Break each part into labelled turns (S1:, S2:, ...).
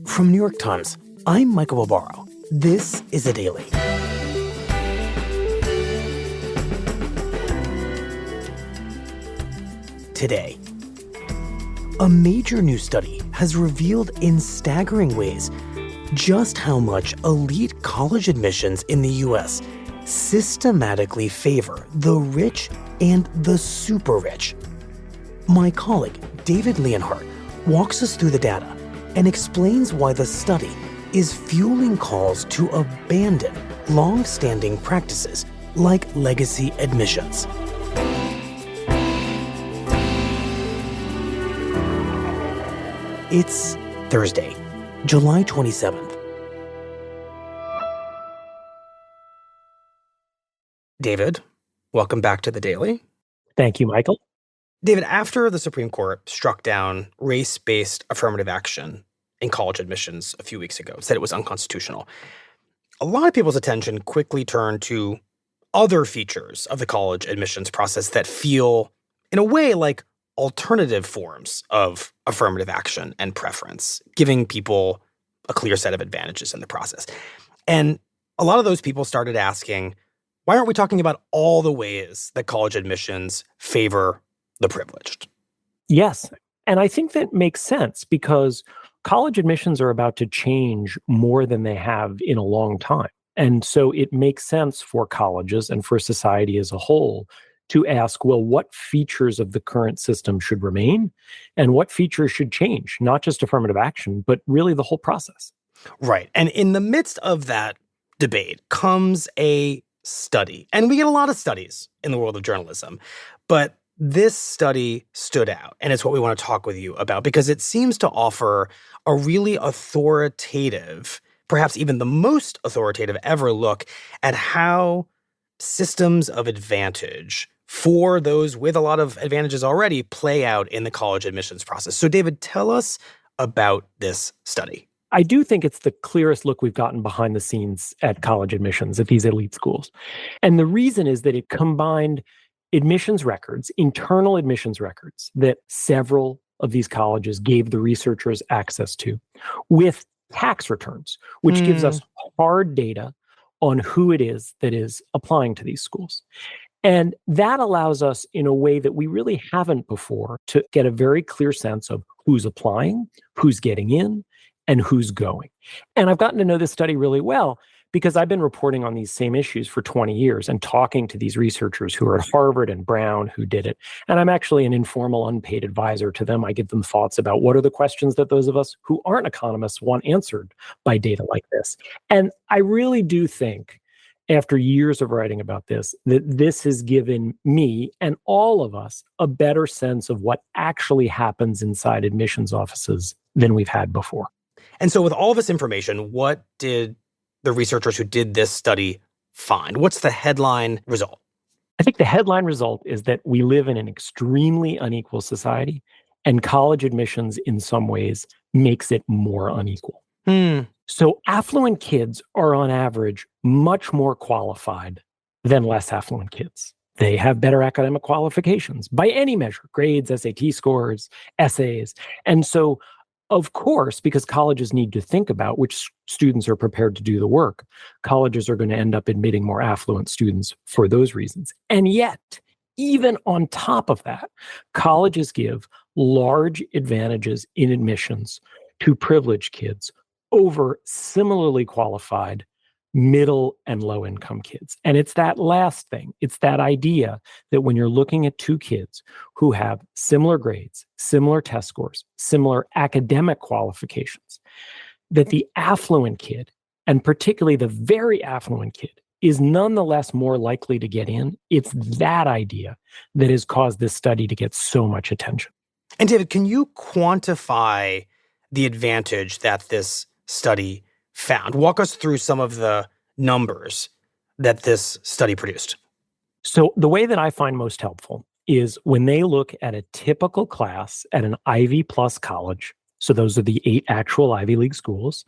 S1: From New York Times, I'm Michael Barbaro. This is A Daily. Today, a major new study has revealed in staggering ways just how much elite college admissions in the U.S. systematically favor the rich and the super rich. My colleague, David Leonhardt, walks us through the data and explains why the study is fueling calls to abandon long-standing practices like legacy admissions. It's Thursday, July 27th. David, welcome back to The Daily.
S2: Thank you, Michael.
S1: David, after the Supreme Court struck down race-based affirmative action in college admissions a few weeks ago, said it was unconstitutional, a lot of people's attention quickly turned to other features of the college admissions process that feel, in a way, like alternative forms of affirmative action and preference, giving people a clear set of advantages in the process. And a lot of those people started asking, why aren't we talking about all the ways that college admissions favor the privileged?
S2: Yes. And I think that makes sense because college admissions are about to change more than they have in a long time. And so it makes sense for colleges and for society as a whole to ask, well, what features of the current system should remain and what features should change, not just affirmative action, but really the whole process.
S1: Right. And in the midst of that debate comes a study. And we get a lot of studies in the world of journalism, but this study stood out, and it's what we want to talk with you about because it seems to offer a really authoritative, perhaps even the most authoritative ever look at how systems of advantage for those with a lot of advantages already play out in the college admissions process. So, David, tell us about this study.
S2: I do think it's the clearest look we've gotten behind the scenes at college admissions at these elite schools. And the reason is that it combined admissions records, internal admissions records that several of these colleges gave the researchers access to with tax returns, which gives us hard data on who it is that is applying to these schools. And that allows us in a way that we really haven't before to get a very clear sense of who's applying, who's getting in, and who's going. And I've gotten to know this study really well because I've been reporting on these same issues for 20 years and talking to these researchers who are at Harvard and Brown who did it. And I'm actually an informal, unpaid advisor to them. I give them thoughts about what are the questions that those of us who aren't economists want answered by data like this. And I really do think, after years of writing about this, that this has given me and all of us a better sense of what actually happens inside admissions offices than we've had before.
S1: And so with all this information, what did the researchers who did this study find? What's the headline result?
S2: I think the headline result is that we live in an extremely unequal society, and college admissions in some ways makes it more unequal. So affluent kids are on average much more qualified than less affluent kids. They have better academic qualifications by any measure, grades, SAT scores, essays. And so, of course, because colleges need to think about which students are prepared to do the work, colleges are going to end up admitting more affluent students for those reasons. And yet, even on top of that, colleges give large advantages in admissions to privileged kids over similarly qualified middle and low income kids. And it's that last thing. It's that idea that when you're looking at two kids who have similar grades, similar test scores, similar academic qualifications, that the affluent kid, and particularly the very affluent kid, is nonetheless more likely to get in. It's that idea that has caused this study to get so much attention.
S1: And David, can you quantify the advantage that this study found? Walk us through some of the numbers that this study produced.
S2: So the way that I find most helpful is when they look at a typical class at an Ivy Plus college. So those are the 8 actual Ivy League schools,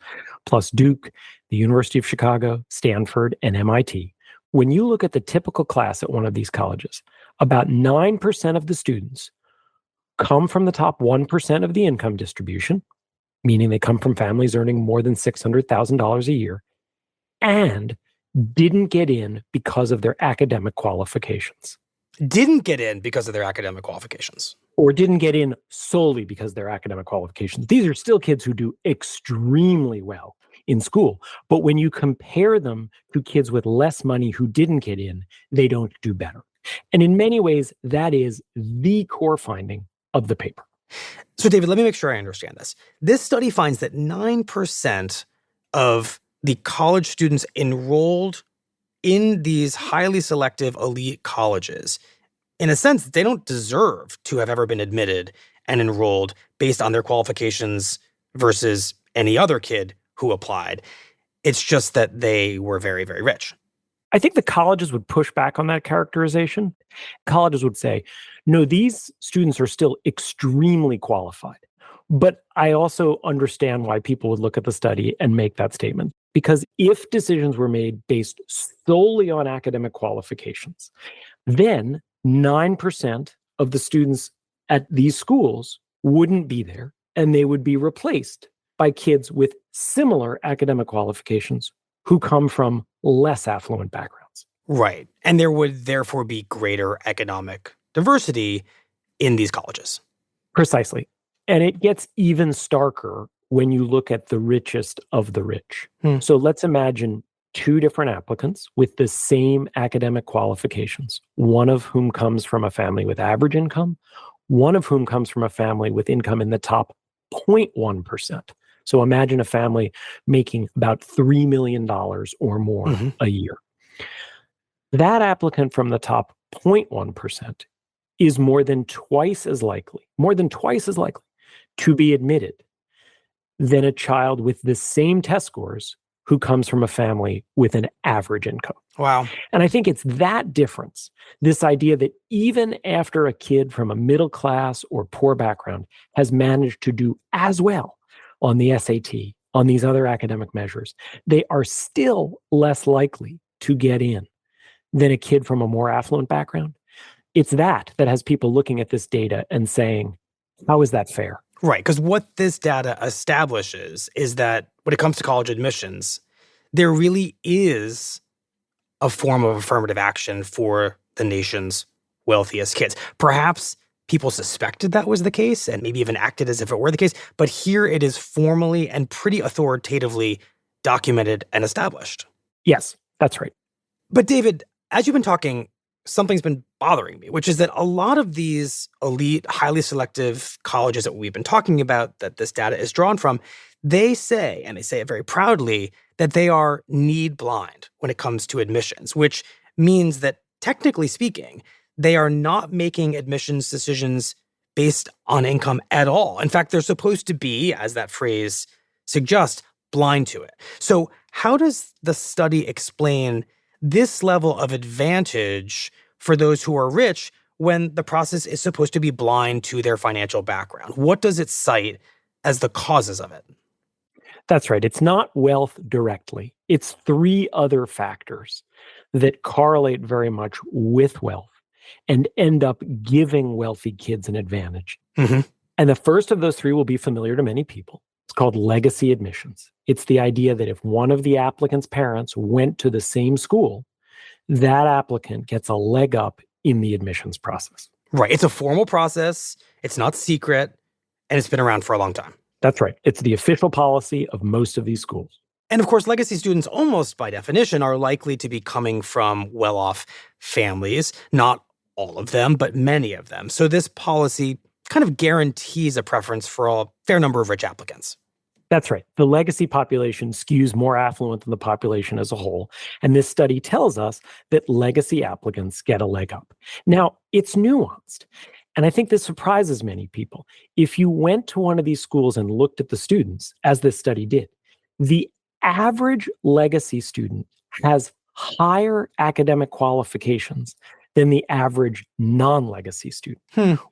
S2: plus Duke, the University of Chicago, Stanford, and MIT. When you look at the typical class at one of these colleges, about 9% of the students come from the top 1% of the income distribution, meaning they come from families earning more than $600,000 a year, and didn't get in because of their academic qualifications.
S1: Didn't get in because of their academic qualifications.
S2: Or didn't get in solely because of their academic qualifications. These are still kids who do extremely well in school. But when you compare them to kids with less money who didn't get in, they don't do better. And in many ways, that is the core finding of the paper.
S1: So, David, let me make sure I understand this. This study finds that 9% of the college students enrolled in these highly selective elite colleges, in a sense, they don't deserve to have ever been admitted and enrolled based on their qualifications versus any other kid who applied. It's just that they were very, very rich.
S2: I think the colleges would push back on that characterization. Colleges would say, no, these students are still extremely qualified. But I also understand why people would look at the study and make that statement. Because if decisions were made based solely on academic qualifications, then 9% of the students at these schools wouldn't be there, and they would be replaced by kids with similar academic qualifications who come from less affluent backgrounds.
S1: Right. And there would therefore be greater economic diversity in these colleges.
S2: Precisely. And it gets even starker when you look at the richest of the rich. So let's imagine two different applicants with the same academic qualifications, one of whom comes from a family with average income, one of whom comes from a family with income in the top 0.1%. So imagine a family making about $3 million or more a year. That applicant from the top 0.1% is more than twice as likely to be admitted than a child with the same test scores who comes from a family with an average income.
S1: Wow.
S2: And I think it's that difference, this idea that even after a kid from a middle class or poor background has managed to do as well on the SAT, on these other academic measures, they are still less likely to get in than a kid from a more affluent background. It's that has people looking at this data and saying, how is that fair?
S1: Right, because what this data establishes is that when it comes to college admissions, there really is a form of affirmative action for the nation's wealthiest kids. Perhaps people suspected that was the case and maybe even acted as if it were the case, but here it is formally and pretty authoritatively documented and established.
S2: Yes, that's right.
S1: But David, as you've been talking, something's been bothering me, which is that a lot of these elite, highly selective colleges that we've been talking about, that this data is drawn from, they say, and they say it very proudly, that they are need blind when it comes to admissions, which means that technically speaking, they are not making admissions decisions based on income at all. In fact, they're supposed to be, as that phrase suggests, blind to it. So how does the study explain this level of advantage for those who are rich when the process is supposed to be blind to their financial background? What does it cite as the causes of it?
S2: That's right. It's not wealth directly. It's three other factors that correlate very much with wealth and end up giving wealthy kids an advantage. And the first of those three will be familiar to many people. It's called legacy admissions. It's the idea that if one of the applicant's parents went to the same school, that applicant gets a leg up in the admissions process.
S1: Right. It's a formal process. It's not secret. And it's been around for a long time.
S2: That's right. It's the official policy of most of these schools.
S1: And of course, legacy students, almost by definition, are likely to be coming from well-off families. Not all of them, but many of them. So this policy kind of guarantees a preference for a fair number of rich applicants.
S2: That's right. The legacy population skews more affluent than the population as a whole. And this study tells us that legacy applicants get a leg up. Now, it's nuanced. And I think this surprises many people. If you went to one of these schools and looked at the students, as this study did, the average legacy student has higher academic qualifications than the average non-legacy student,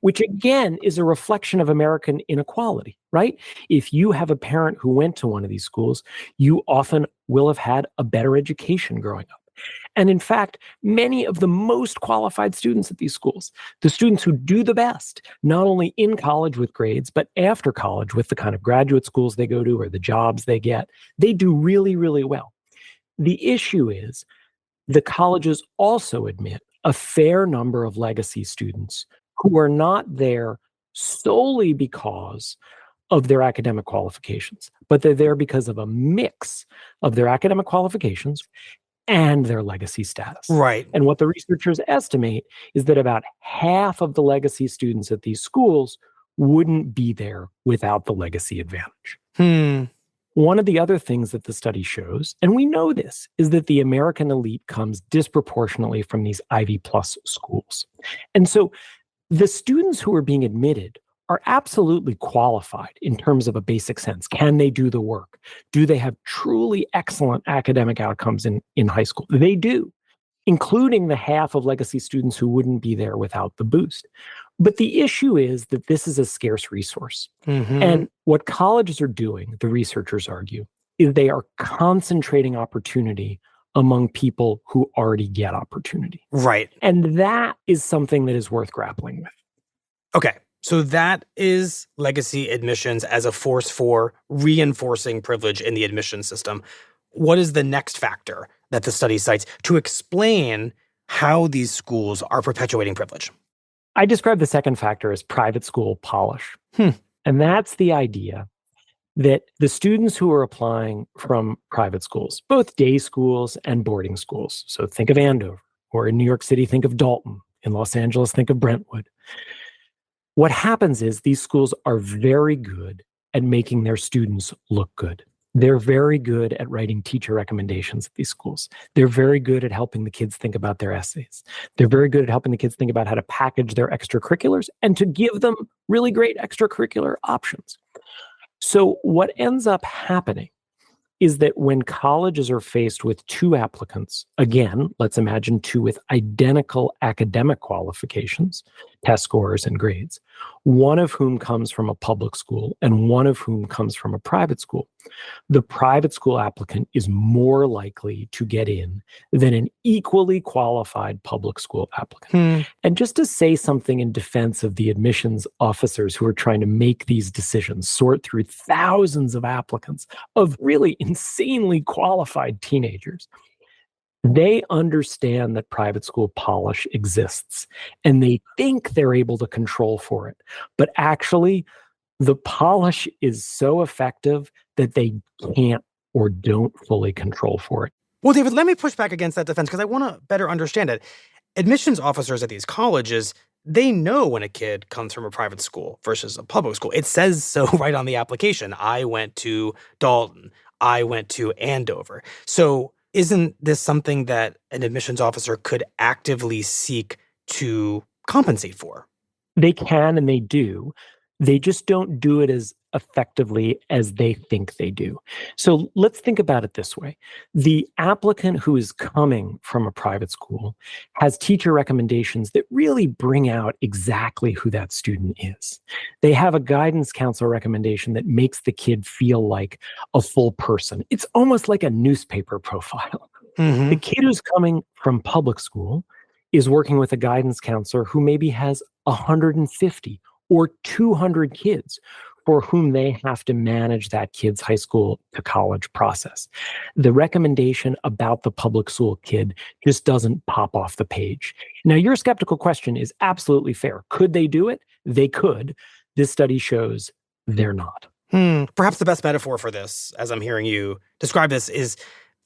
S2: which again is a reflection of American inequality, right? If you have a parent who went to one of these schools, you often will have had a better education growing up. And in fact, many of the most qualified students at these schools, the students who do the best, not only in college with grades, but after college with the kind of graduate schools they go to or the jobs they get, they do really, really well. The issue is the colleges also admit a fair number of legacy students who are not there solely because of their academic qualifications, but they're there because of a mix of their academic qualifications and their legacy status.
S1: Right.
S2: And what the researchers estimate is that about half of the legacy students at these schools wouldn't be there without the legacy advantage. One of the other things that the study shows, and we know this, is that the American elite comes disproportionately from these Ivy Plus schools. And so the students who are being admitted are absolutely qualified in terms of a basic sense. Can they do the work? Do they have truly excellent academic outcomes in high school? They do, including the half of legacy students who wouldn't be there without the boost. But the issue is that this is a scarce resource. And what colleges are doing, the researchers argue, is they are concentrating opportunity among people who already get opportunity.
S1: Right.
S2: And that is something that is worth grappling with.
S1: Okay. So that is legacy admissions as a force for reinforcing privilege in the admission system. What is the next factor that the study cites to explain how these schools are perpetuating privilege?
S2: I describe the second factor as private school polish. And that's the idea that the students who are applying from private schools, both day schools and boarding schools, so think of Andover, or in New York City, think of Dalton. In Los Angeles, think of Brentwood. What happens is these schools are very good at making their students look good. They're very good at writing teacher recommendations at these schools. They're very good at helping the kids think about their essays. They're very good at helping the kids think about how to package their extracurriculars and to give them really great extracurricular options. So what ends up happening is that when colleges are faced with two applicants, again, let's imagine two with identical academic qualifications, test scores and grades, one of whom comes from a public school and one of whom comes from a private school, the private school applicant is more likely to get in than an equally qualified public school applicant. And just to say something in defense of the admissions officers who are trying to make these decisions, sort through thousands of applicants of really insanely qualified teenagers, they understand that private school polish exists and they think they're able to control for it. But actually, the polish is so effective that they can't or don't fully control for it.
S1: Well, David, let me push back against that defense because I want to better understand it. Admissions officers at these colleges, they know when a kid comes from a private school versus a public school. It says so right on the application. I went to Dalton. I went to Andover. So isn't this something that an admissions officer could actively seek to compensate for?
S2: They can and they do. They just don't do it as effectively as they think they do. So let's think about it this way. The applicant who is coming from a private school has teacher recommendations that really bring out exactly who that student is. They have a guidance counselor recommendation that makes the kid feel like a full person. It's almost like a newspaper profile. The kid who's coming from public school is working with a guidance counselor who maybe has 150 or 200 kids for whom they have to manage that kid's high school to college process. The recommendation about the public school kid just doesn't pop off the page. Now, your skeptical question is absolutely fair. Could they do it? They could. This study shows they're not.
S1: Perhaps the best metaphor for this, as I'm hearing you describe this, is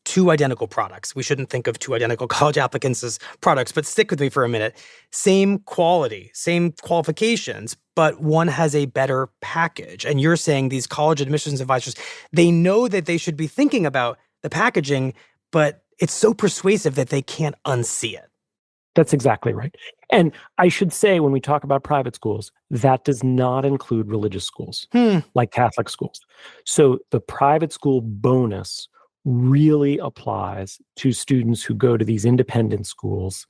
S1: two identical products. We shouldn't think of two identical college applicants as products, but stick with me for a minute. Same quality, same qualifications, but one has a better package. And you're saying these college admissions advisors, they know that they should be thinking about the packaging, but it's so persuasive that they can't unsee it.
S2: That's exactly right. And I should say, when we talk about private schools, that does not include religious schools, like Catholic schools. So the private school bonus really applies to students who go to these independent schools,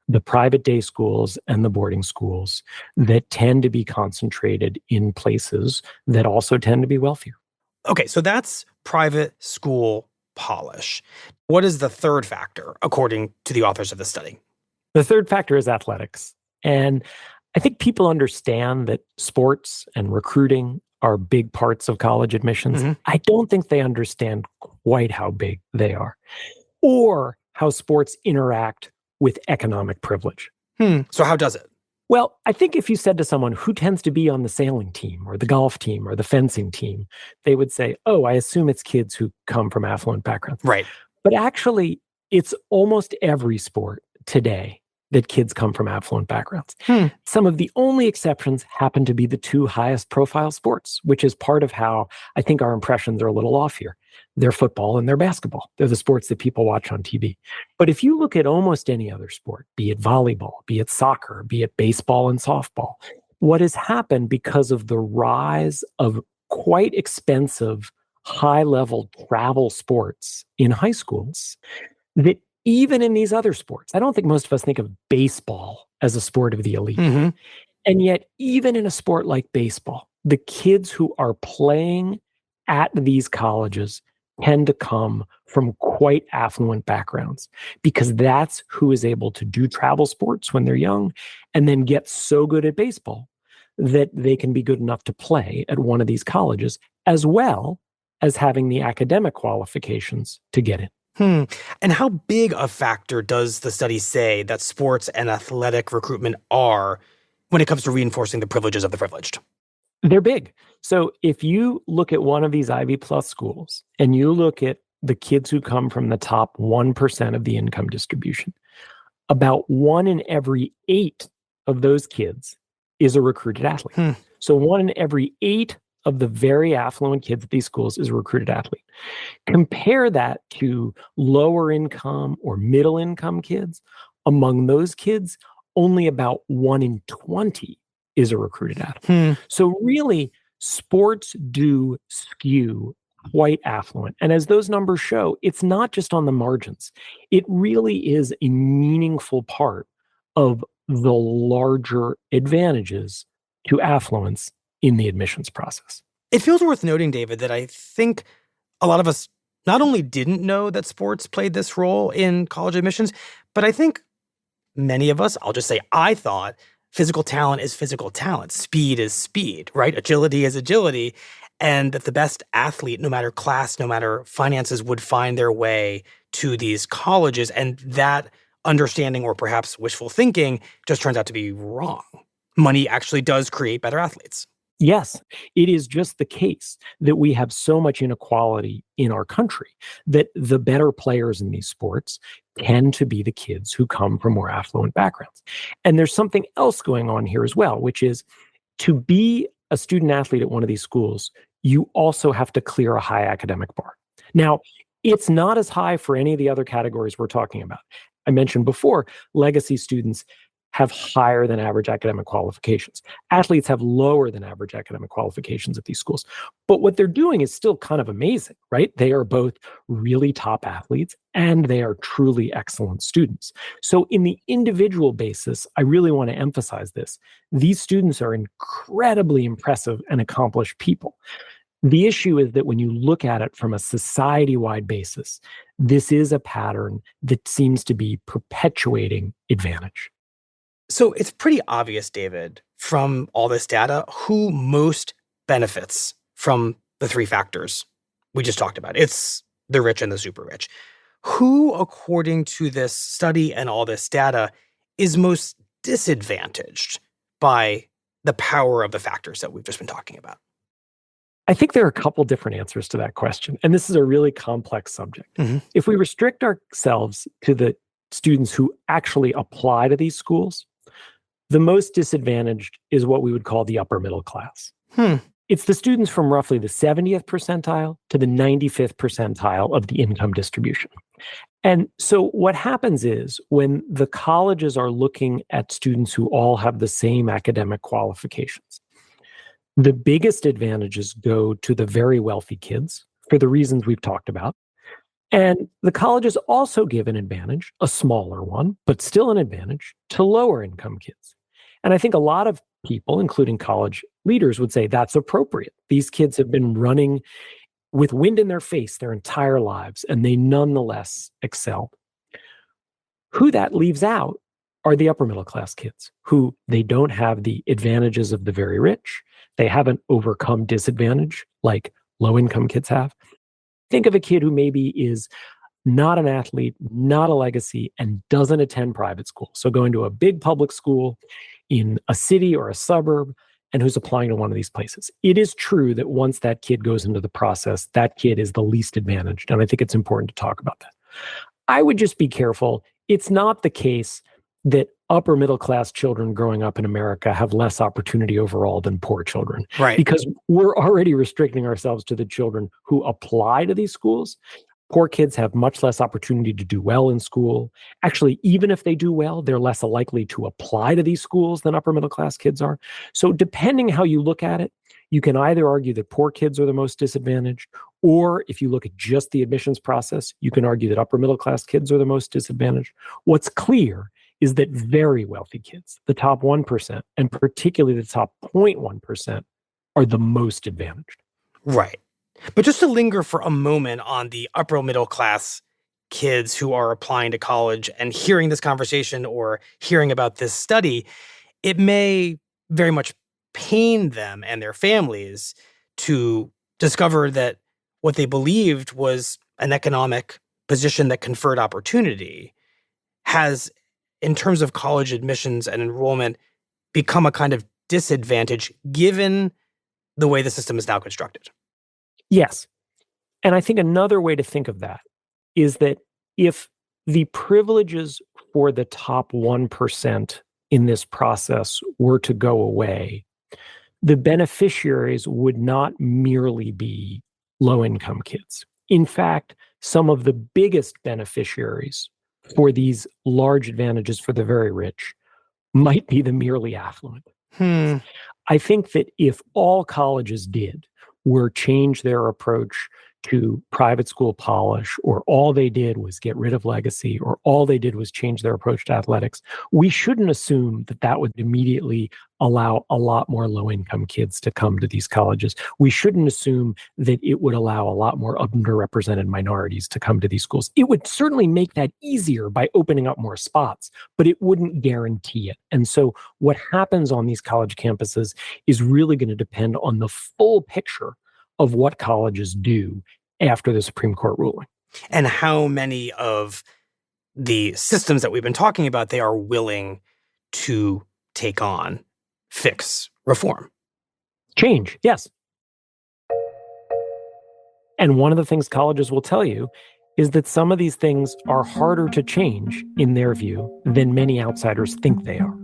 S2: the private day schools and the boarding schools that tend to be concentrated in places that also tend to be wealthier.
S1: Okay, so that's private school polish. What is the third factor, according to the authors of the study?
S2: The third factor is athletics. And I think people understand that sports and recruiting are big parts of college admissions.
S1: Mm-hmm.
S2: I don't think they understand quite how big they are or how sports interact with economic privilege.
S1: So how does it?
S2: Well, I think if you said to someone who tends to be on the sailing team or the golf team or the fencing team, they would say, oh, I assume it's kids who come from affluent backgrounds.
S1: Right.
S2: But actually, it's almost every sport today that kids come from affluent backgrounds. Some of the only exceptions happen to be the two highest profile sports, which is part of how I think our impressions are a little off here. They're football and they're basketball. They're the sports that people watch on TV. But if you look at almost any other sport, be it volleyball, be it soccer, be it baseball and softball, what has happened because of the rise of quite expensive, high-level travel sports in high schools, that even in these other sports, I don't think most of us think of baseball as a sport of the elite.
S1: Mm-hmm.
S2: And yet, even in a sport like baseball, the kids who are playing at these colleges tend to come from quite affluent backgrounds because that's who is able to do travel sports when they're young and then get so good at baseball that they can be good enough to play at one of these colleges, as well as having the academic qualifications to get in.
S1: And how big a factor does the study say that sports and athletic recruitment are when it comes to reinforcing the privileges of the privileged?
S2: They're big. So if you look at one of these Ivy Plus schools and you look at the kids who come from the top 1% of the income distribution, about 1 in every 8 of those kids is a recruited athlete. So 1 in every 8 of the very affluent kids at these schools is a recruited athlete. Compare that to lower income or middle income kids. Among those kids, only about 1 in 20 is a recruited athlete. So really, sports do skew quite affluent. And as those numbers show, it's not just on the margins. It really is a meaningful part of the larger advantages to affluence in the admissions process.
S1: It feels worth noting, David, that I think a lot of us not only didn't know that sports played this role in college admissions, but I think many of us, I'll just say I thought, physical talent is physical talent. Speed is speed, right? Agility is agility. And that the best athlete, no matter class, no matter finances, would find their way to these colleges. And that understanding, or perhaps wishful thinking, just turns out to be wrong. Money actually does create better athletes.
S2: Yes, it is just the case that we have so much inequality in our country that the better players in these sports tend to be the kids who come from more affluent backgrounds. And there's something else going on here as well, which is to be a student athlete at one of these schools, you also have to clear a high academic bar. Now, it's not as high for any of the other categories we're talking about. I mentioned before, legacy students have higher than average academic qualifications. Athletes have lower than average academic qualifications at these schools. But what they're doing is still kind of amazing, right? They are both really top athletes and they are truly excellent students. So in the individual basis, I really want to emphasize this. These students are incredibly impressive and accomplished people. The issue is that when you look at it from a society-wide basis, this is a pattern that seems to be perpetuating advantage.
S1: So it's pretty obvious, David, from all this data, who most benefits from the three factors we just talked about. It's the rich and the super rich. Who, according to this study and all this data, is most disadvantaged by the power of the factors that we've just been talking about?
S2: I think there are a couple different answers to that question, and this is a really complex subject. If we restrict ourselves to the students who actually apply to these schools, the most disadvantaged is what we would call the upper middle class. It's the students from roughly the 70th percentile to the 95th percentile of the income distribution. And so what happens is when the colleges are looking at students who all have the same academic qualifications, the biggest advantages go to the very wealthy kids for the reasons we've talked about. And the colleges also give an advantage, a smaller one, but still an advantage, to lower income kids. And I think a lot of people, including college leaders, would say that's appropriate. These kids have been running with wind in their face their entire lives, and they nonetheless excel. Who that leaves out are the upper middle class kids who they don't have the advantages of the very rich. They haven't overcome disadvantage like low income kids have. Think of a kid who maybe is not an athlete, not a legacy, and doesn't attend private school. So going to a big public school in a city or a suburb and who's applying to one of these places. It is true that once that kid goes into the process, that kid is the least advantaged. And I think it's important to talk about that. I would just be careful. It's not the case that upper middle class children growing up in America have less opportunity overall than poor children.
S1: Right.
S2: Because we're already restricting ourselves to the children who apply to these schools. Poor kids have much less opportunity to do well in school. Actually, even if they do well, they're less likely to apply to these schools than upper middle class kids are. So depending how you look at it, you can either argue that poor kids are the most disadvantaged, or if you look at just the admissions process, you can argue that upper middle class kids are the most disadvantaged. What's clear is that very wealthy kids, the top 1%, and particularly the top 0.1%, are the most advantaged.
S1: Right. But just to linger for a moment on the upper middle class kids who are applying to college and hearing this conversation or hearing about this study, it may very much pain them and their families to discover that what they believed was an economic position that conferred opportunity has, in terms of college admissions and enrollment, become a kind of disadvantage given the way the system is now constructed.
S2: Yes. And I think another way to think of that is that if the privileges for the top 1% in this process were to go away, the beneficiaries would not merely be low-income kids. In fact, some of the biggest beneficiaries for these large advantages for the very rich might be the merely affluent. I think that if all colleges did were change their approach to private school polish, or all they did was get rid of legacy, or all they did was change their approach to athletics, we shouldn't assume that that would immediately allow a lot more low-income kids to come to these colleges. We shouldn't assume that it would allow a lot more underrepresented minorities to come to these schools. It would certainly make that easier by opening up more spots, but it wouldn't guarantee it. And so what happens on these college campuses is really going to depend on the full picture of what colleges do after the Supreme Court ruling.
S1: And how many of the systems that we've been talking about they are willing to take on, fix, reform.
S2: Change, yes. And one of the things colleges will tell you is that some of these things are harder to change, in their view, than many outsiders think they are.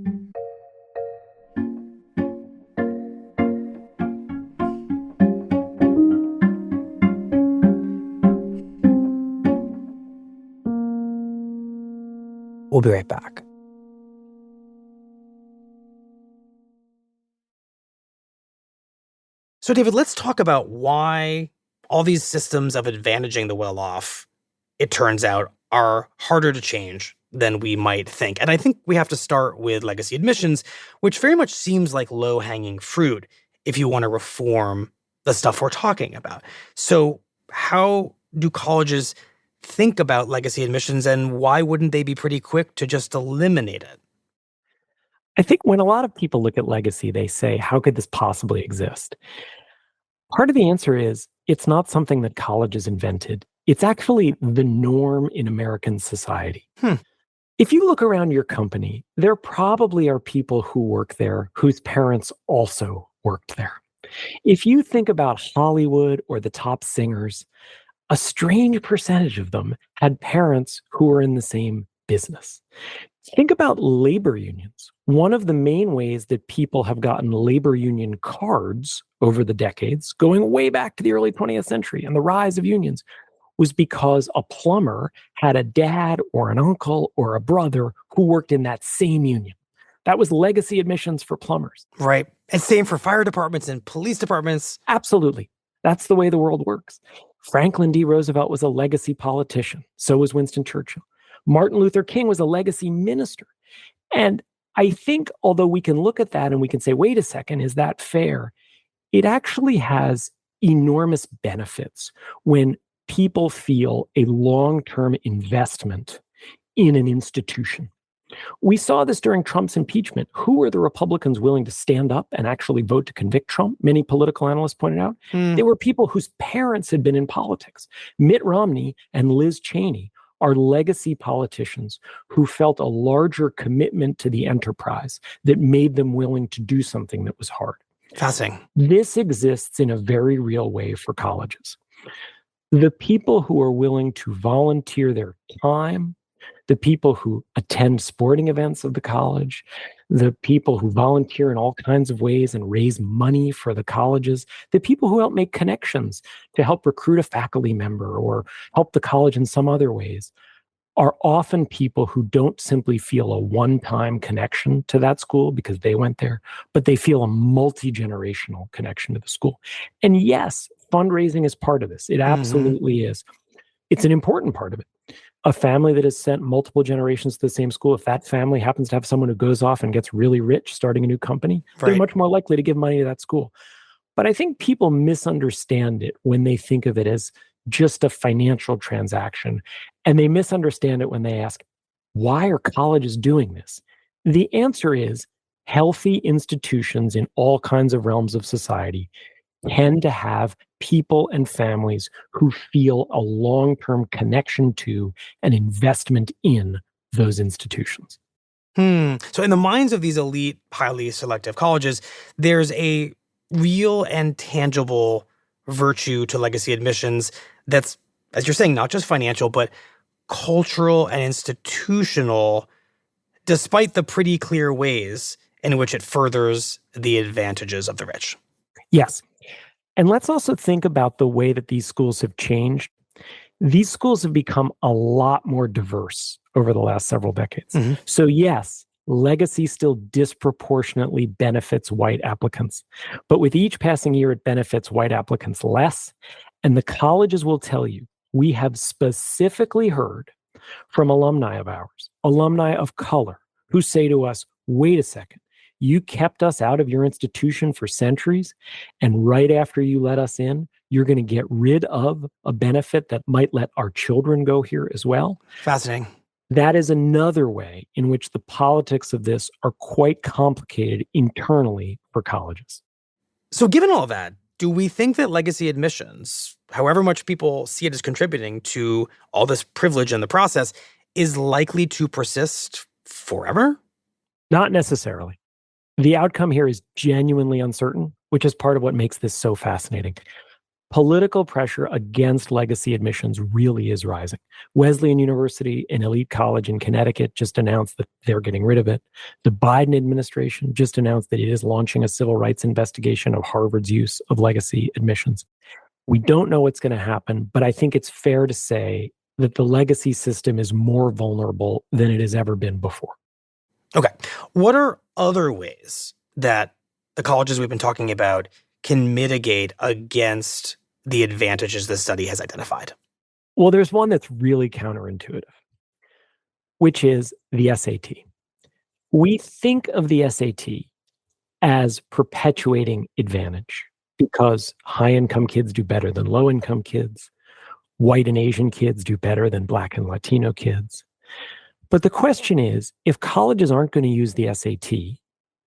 S1: We'll be right back. So, David, let's talk about why all these systems of advantaging the well-off, it turns out, are harder to change than we might think. And I think we have to start with legacy admissions, which very much seems like low-hanging fruit if you want to reform the stuff we're talking about. So how do colleges think about legacy admissions, and why wouldn't they be pretty quick to just eliminate it?
S2: I think when a lot of people look at legacy, they say, how could this possibly exist? Part of the answer is it's not something that colleges invented. It's actually the norm in American society. If you look around your company, there probably are people who work there whose parents also worked there. If you think about Hollywood or the top singers, a strange percentage of them had parents who were in the same business. Think about labor unions. One of the main ways that people have gotten labor union cards over the decades, going way back to the early 20th century and the rise of unions, was because a plumber had a dad or an uncle or a brother who worked in that same union. That was legacy admissions for plumbers.
S1: Right. And same for fire departments and police departments.
S2: Absolutely. That's the way the world works. Franklin D. Roosevelt was a legacy politician. So was Winston Churchill. Martin Luther King was a legacy minister. And I think, although we can look at that and we can say, wait a second, is that fair? It actually has enormous benefits when people feel a long-term investment in an institution. We saw this during Trump's impeachment. Who were the Republicans willing to stand up and actually vote to convict Trump? Many political analysts pointed out. They were people whose parents had been in politics. Mitt Romney and Liz Cheney are legacy politicians who felt a larger commitment to the enterprise that made them willing to do something that was hard.
S1: Fascinating.
S2: This exists in a very real way for colleges. The people who are willing to volunteer their time, the people who attend sporting events of the college, the people who volunteer in all kinds of ways and raise money for the colleges, the people who help make connections to help recruit a faculty member or help the college in some other ways, are often people who don't simply feel a one-time connection to that school because they went there, but they feel a multi-generational connection to the school. And yes, fundraising is part of this. It absolutely is. It's an important part of it. A family that has sent multiple generations to the same school, if that family happens to have someone who goes off and gets really rich starting a new company, they're much more likely to give money to that school. But I think people misunderstand it when they think of it as just a financial transaction. And they misunderstand it when they ask, why are colleges doing this? The answer is healthy institutions in all kinds of realms of society tend to have people and families who feel a long-term connection to and investment in those institutions.
S1: So in the minds of these elite, highly selective colleges, there's a real and tangible virtue to legacy admissions that's, as you're saying, not just financial, but cultural and institutional, despite the pretty clear ways in which it furthers the advantages of the rich.
S2: Yes. And let's also think about the way that these schools have changed. These schools have become a lot more diverse over the last several decades. So yes, legacy still disproportionately benefits white applicants. But with each passing year, it benefits white applicants less. And the colleges will tell you, we have specifically heard from alumni of ours, alumni of color, who say to us, wait a second, you kept us out of your institution for centuries, and right after you let us in, you're going to get rid of a benefit that might let our children go here as well.
S1: Fascinating.
S2: That is another way in which the politics of this are quite complicated internally for colleges.
S1: So given all that, do we think that legacy admissions, however much people see it as contributing to all this privilege in the process, is likely to persist forever?
S2: Not necessarily. The outcome here is genuinely uncertain, which is part of what makes this so fascinating. Political pressure against legacy admissions really is rising. Wesleyan University, an elite college in Connecticut, just announced that they're getting rid of it. The Biden administration just announced that it is launching a civil rights investigation of Harvard's use of legacy admissions. We don't know what's going to happen, but I think it's fair to say that the legacy system is more vulnerable than it has ever been before.
S1: Okay. What are other ways that the colleges we've been talking about can mitigate against the advantages this study has identified?
S2: Well, there's one that's really counterintuitive, which is the SAT. We think of the SAT as perpetuating advantage because high-income kids do better than low-income kids. White and Asian kids do better than Black and Latino kids. But the question is, if colleges aren't going to use the SAT,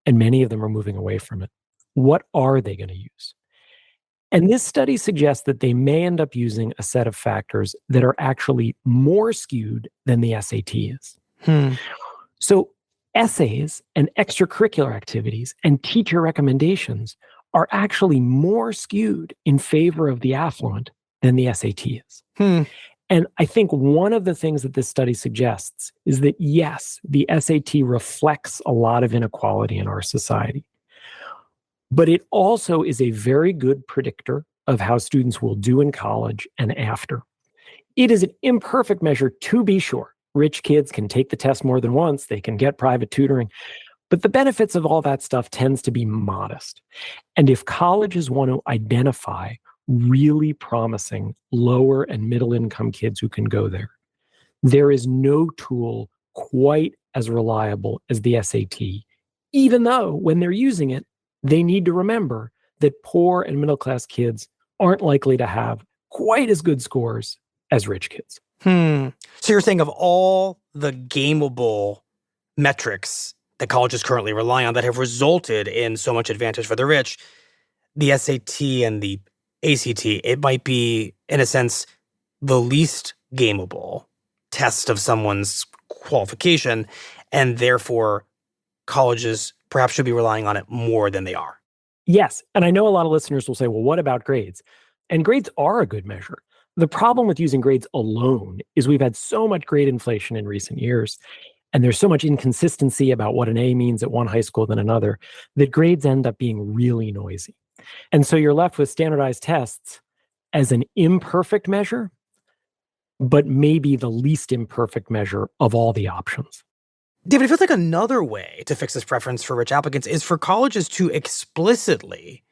S2: and many of them are moving away from it, what are they going to use? And this study suggests that they may end up using a set of factors that are actually more skewed than the SAT is. So essays and extracurricular activities and teacher recommendations are actually more skewed in favor of the affluent than the SAT is. And I think one of the things that this study suggests is that, yes, the SAT reflects a lot of inequality in our society, but it also is a very good predictor of how students will do in college and after. It is an imperfect measure, to be sure. Rich kids can take the test more than once. They can get private tutoring. But the benefits of all that stuff tends to be modest. And if colleges want to identify really promising lower and middle income kids who can go there, there is no tool quite as reliable as the SAT, even though when they're using it, they need to remember that poor and middle class kids aren't likely to have quite as good scores as rich kids.
S1: So you're saying of all the gameable metrics that colleges currently rely on that have resulted in so much advantage for the rich, the SAT and the ACT, it might be, in a sense, the least gameable test of someone's qualification, and therefore colleges perhaps should be relying on it more than they are.
S2: Yes. And I know a lot of listeners will say, well, what about grades? And grades are a good measure. The problem with using grades alone is we've had so much grade inflation in recent years, and there's so much inconsistency about what an A means at one high school than another, that grades end up being really noisy. And so you're left with standardized tests as an imperfect measure, but maybe the least imperfect measure of all the options.
S1: David, it feels like another way to fix this preference for rich applicants is for colleges to explicitly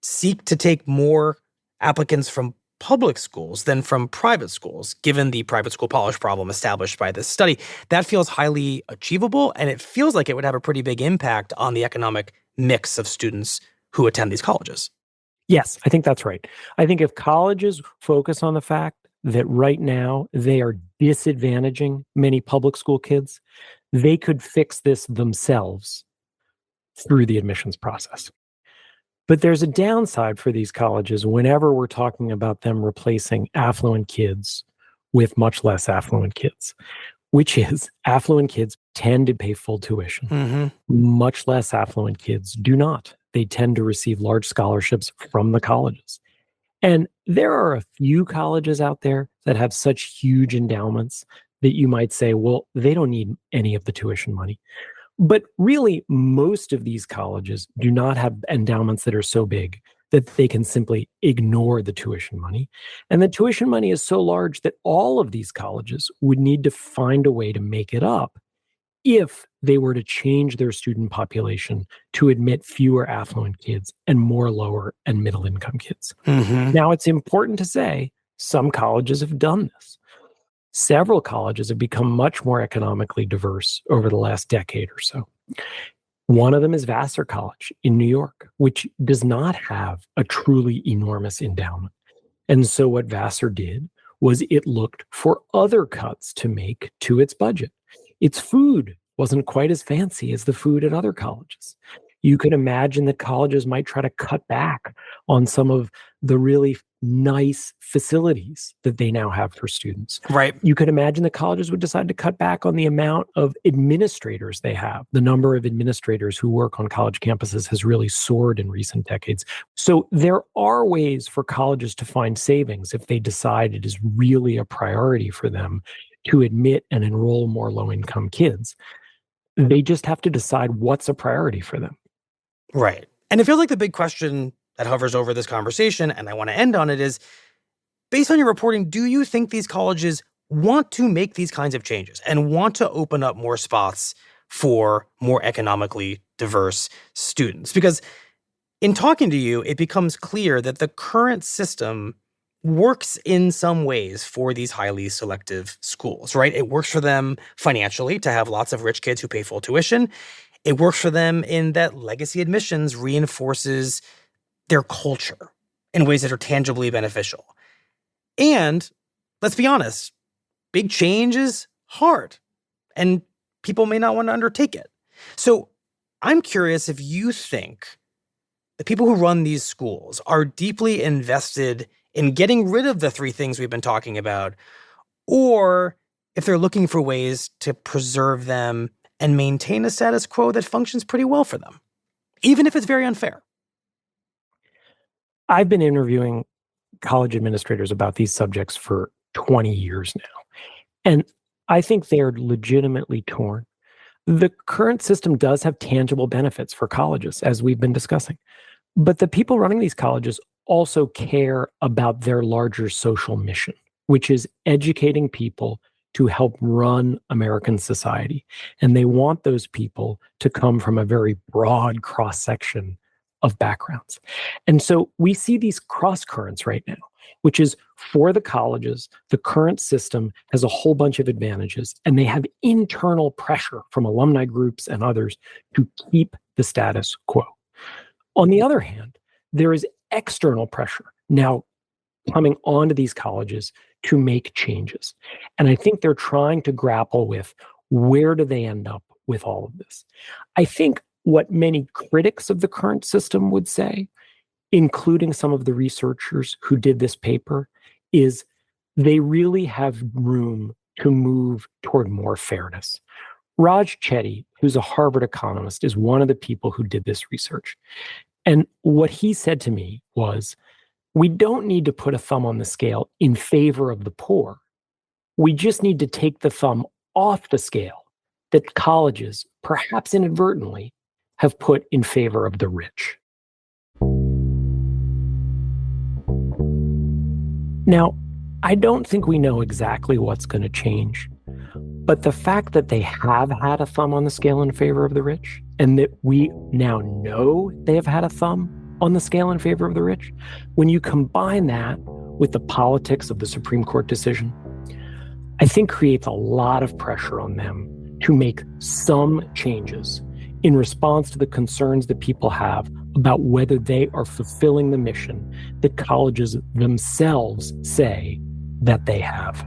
S1: seek to take more applicants from public schools than from private schools, given the private school polish problem established by this study. That feels highly achievable, and it feels like it would have a pretty big impact on the economic mix of students who attend these colleges.
S2: Yes, I think that's right. I think if colleges focus on the fact that right now they are disadvantaging many public school kids, they could fix this themselves through the admissions process. But there's a downside for these colleges whenever we're talking about them replacing affluent kids with much less affluent kids, which is affluent kids tend to pay full tuition. Much less affluent kids do not. They tend to receive large scholarships from the colleges. And there are a few colleges out there that have such huge endowments that you might say, well, they don't need any of the tuition money. But really, most of these colleges do not have endowments that are so big that they can simply ignore the tuition money. And the tuition money is so large that all of these colleges would need to find a way to make it up if they were to change their student population to admit fewer affluent kids and more lower and middle income kids. Now, it's important to say some colleges have done this. Several colleges have become much more economically diverse over the last decade or so. One of them is Vassar College in New York, which does not have a truly enormous endowment. And so what Vassar did was it looked for other cuts to make to its budget. Its food wasn't quite as fancy as the food at other colleges. You could imagine that colleges might try to cut back on some of the really nice facilities that they now have for students.
S1: Right.
S2: You could imagine that colleges would decide to cut back on the amount of administrators they have. The number of administrators who work on college campuses has really soared in recent decades. So there are ways for colleges to find savings if they decide it is really a priority for them to admit and enroll more low-income kids. They just have to decide what's a priority for them.
S1: Right. And it feels like the big question that hovers over this conversation, and I want to end on it, is based on your reporting, do you think these colleges want to make these kinds of changes and want to open up more spots for more economically diverse students? Because in talking to you, it becomes clear that the current system works in some ways for these highly selective schools, right? It works for them financially to have lots of rich kids who pay full tuition. It works for them in that legacy admissions reinforces their culture in ways that are tangibly beneficial. And let's be honest, big change is hard and people may not want to undertake it. So I'm curious if you think the people who run these schools are deeply invested in getting rid of the three things we've been talking about, or if they're looking for ways to preserve them and maintain a status quo that functions pretty well for them, even if it's very unfair.
S2: I've been interviewing college administrators about these subjects for 20 years now, and I think they're legitimately torn. The current system does have tangible benefits for colleges, as we've been discussing, but the people running these colleges also care about their larger social mission, which is educating people to help run American society. And they want those people to come from a very broad cross-section of backgrounds. And so we see these cross currents right now, which is for the colleges, the current system has a whole bunch of advantages, and they have internal pressure from alumni groups and others to keep the status quo. On the other hand, there is external pressure. Now, coming onto these colleges to make changes. And I think they're trying to grapple with where do they end up with all of this. I think what many critics of the current system would say, including some of the researchers who did this paper, is they really have room to move toward more fairness. Raj Chetty, who's a Harvard economist, is one of the people who did this research. And what he said to me was, we don't need to put a thumb on the scale in favor of the poor. We just need to take the thumb off the scale that colleges, perhaps inadvertently, have put in favor of the rich. Now, I don't think we know exactly what's going to change, but the fact that they have had a thumb on the scale in favor of the rich, and that we now know they have had a thumb on the scale in favor of the rich, when you combine that with the politics of the Supreme Court decision, I think creates a lot of pressure on them to make some changes in response to the concerns that people have about whether they are fulfilling the mission that colleges themselves say that they have.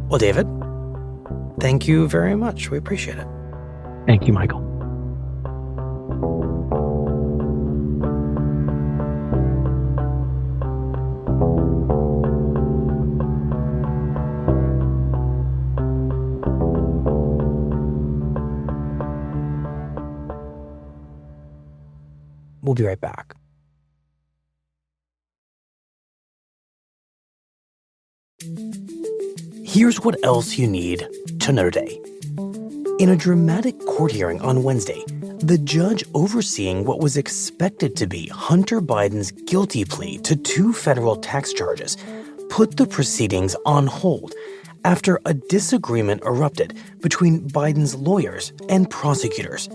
S1: Well, David, thank you very much. We appreciate it.
S2: Thank you, Michael.
S1: We'll be right back. Here's what else you need to know today. In a dramatic court hearing on Wednesday, the judge overseeing what was expected to be Hunter Biden's guilty plea to 2 federal tax charges put the proceedings on hold after a disagreement erupted between Biden's lawyers and prosecutors.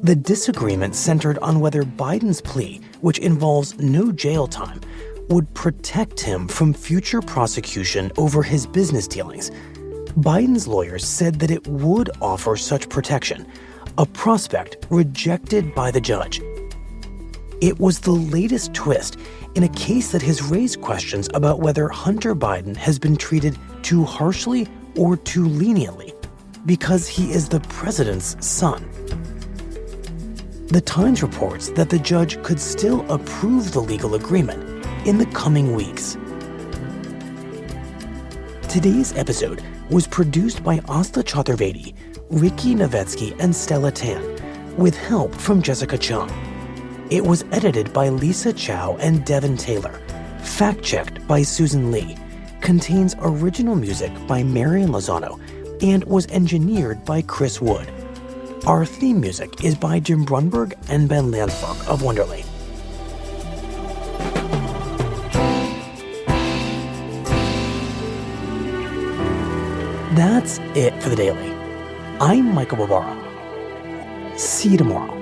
S1: The disagreement centered on whether Biden's plea, which involves no jail time, would protect him from future prosecution over his business dealings. Biden's lawyers said that it would offer such protection, a prospect rejected by the judge. It was the latest twist in a case that has raised questions about whether Hunter Biden has been treated too harshly or too leniently because he is the president's son. The Times reports that the judge could still approve the legal agreement in the coming weeks. Today's episode was produced by Asta Chaturvedi, Ricky Novetsky, and Stella Tan, with help from Jessica Chung. It was edited by Lisa Chow and Devin Taylor, fact-checked by Susan Lee, contains original music by Marian Lozano, and was engineered by Chris Wood. Our theme music is by Jim Brunberg and Ben Landsberg of Wonderly. That's it for the Daily. I'm Michael Barbaro. See you tomorrow.